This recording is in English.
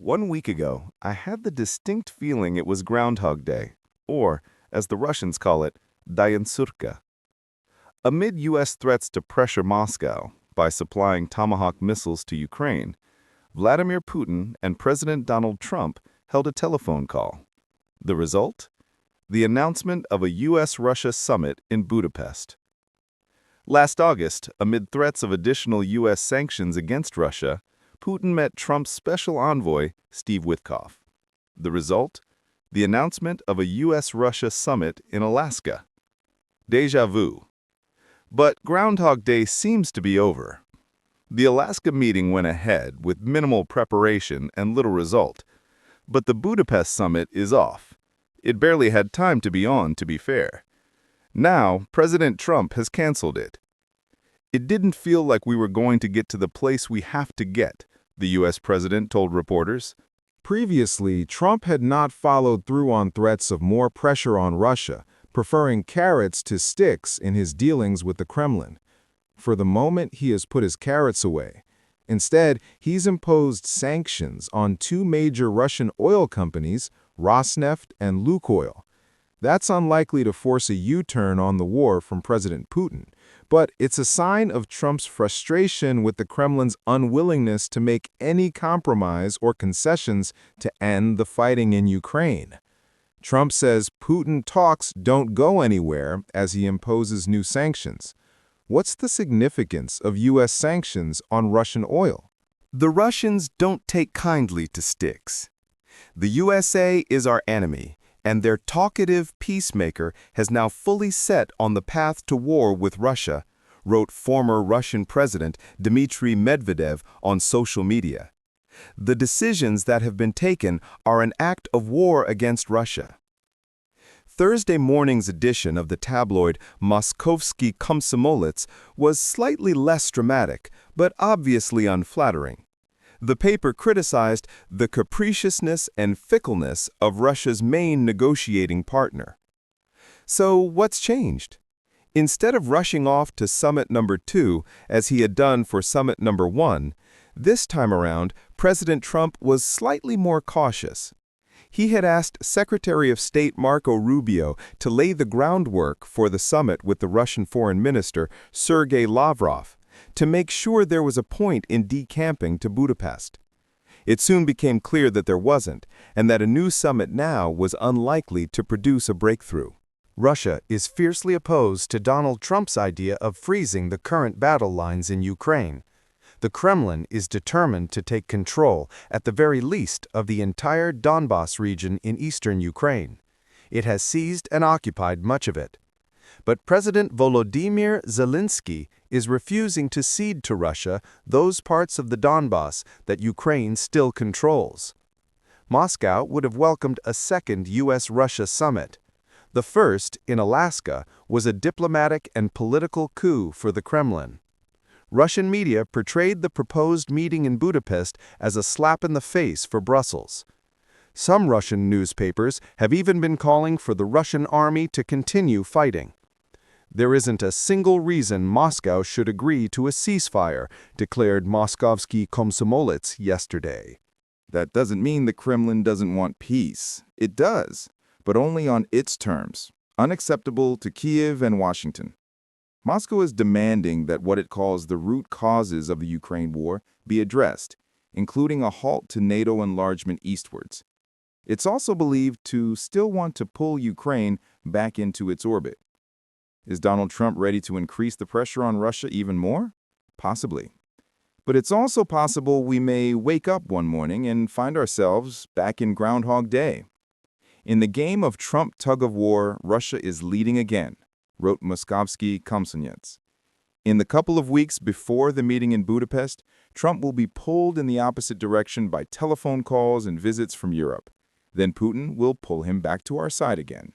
1 week ago, I had the distinct feeling it was Groundhog Day, or, as the Russians call it, Dayansurka. Amid U.S. threats to pressure Moscow by supplying Tomahawk missiles to Ukraine, Vladimir Putin and President Donald Trump held a telephone call. The result? The announcement of a U.S.-Russia summit in Budapest. Last August, amid threats of additional U.S. sanctions against Russia, Putin met Trump's special envoy, Steve Witkoff. The result? The announcement of a U.S.-Russia summit in Alaska. Déjà vu. But Groundhog Day seems to be over. The Alaska meeting went ahead with minimal preparation and little result. But the Budapest summit is off. It barely had time to be on, to be fair. Now, President Trump has canceled it. It didn't feel like we were going to get to the place we have to get, the U.S. president told reporters. Previously, Trump had not followed through on threats of more pressure on Russia, preferring carrots to sticks in his dealings with the Kremlin. For the moment, he has put his carrots away. Instead, he's imposed sanctions on two major Russian oil companies, Rosneft and Lukoil. That's unlikely to force a U-turn on the war from President Putin, but it's a sign of Trump's frustration with the Kremlin's unwillingness to make any compromise or concessions to end the fighting in Ukraine. Trump says Putin talks don't go anywhere as he imposes new sanctions. What's the significance of U.S. sanctions on Russian oil? The Russians don't take kindly to sticks. The USA is our enemy, and their talkative peacemaker has now fully set on the path to war with Russia, wrote former Russian President Dmitry Medvedev on social media. The decisions that have been taken are an act of war against Russia. Thursday morning's edition of the tabloid Moskovsky Komsomolets was slightly less dramatic, but obviously unflattering. The paper criticized the capriciousness and fickleness of Russia's main negotiating partner. So what's changed? Instead of rushing off to summit number 2, as he had done for summit number 1, this time around, President Trump was slightly more cautious. He had asked Secretary of State Marco Rubio to lay the groundwork for the summit with the Russian Foreign Minister, Sergei Lavrov, to make sure there was a point in decamping to Budapest. It soon became clear that there wasn't, and that a new summit now was unlikely to produce a breakthrough. Russia is fiercely opposed to Donald Trump's idea of freezing the current battle lines in Ukraine. The Kremlin is determined to take control, at the very least, of the entire Donbas region in eastern Ukraine. It has seized and occupied much of it. But President Volodymyr Zelensky is refusing to cede to Russia those parts of the Donbas that Ukraine still controls. Moscow would have welcomed a second U.S.-Russia summit. The first, in Alaska, was a diplomatic and political coup for the Kremlin. Russian media portrayed the proposed meeting in Budapest as a slap in the face for Brussels. Some Russian newspapers have even been calling for the Russian army to continue fighting. There isn't a single reason Moscow should agree to a ceasefire, declared Moskovsky Komsomolets yesterday. That doesn't mean the Kremlin doesn't want peace. It does, but only on its terms, unacceptable to Kiev and Washington. Moscow is demanding that what it calls the root causes of the Ukraine war be addressed, including a halt to NATO enlargement eastwards. It's also believed to still want to pull Ukraine back into its orbit. Is Donald Trump ready to increase the pressure on Russia even more? Possibly. But it's also possible we may wake up one morning and find ourselves back in Groundhog Day. In the game of Trump tug-of-war, Russia is leading again, wrote Moskovsky Komsomolets. In the couple of weeks before the meeting in Budapest, Trump will be pulled in the opposite direction by telephone calls and visits from Europe. Then Putin will pull him back to our side again.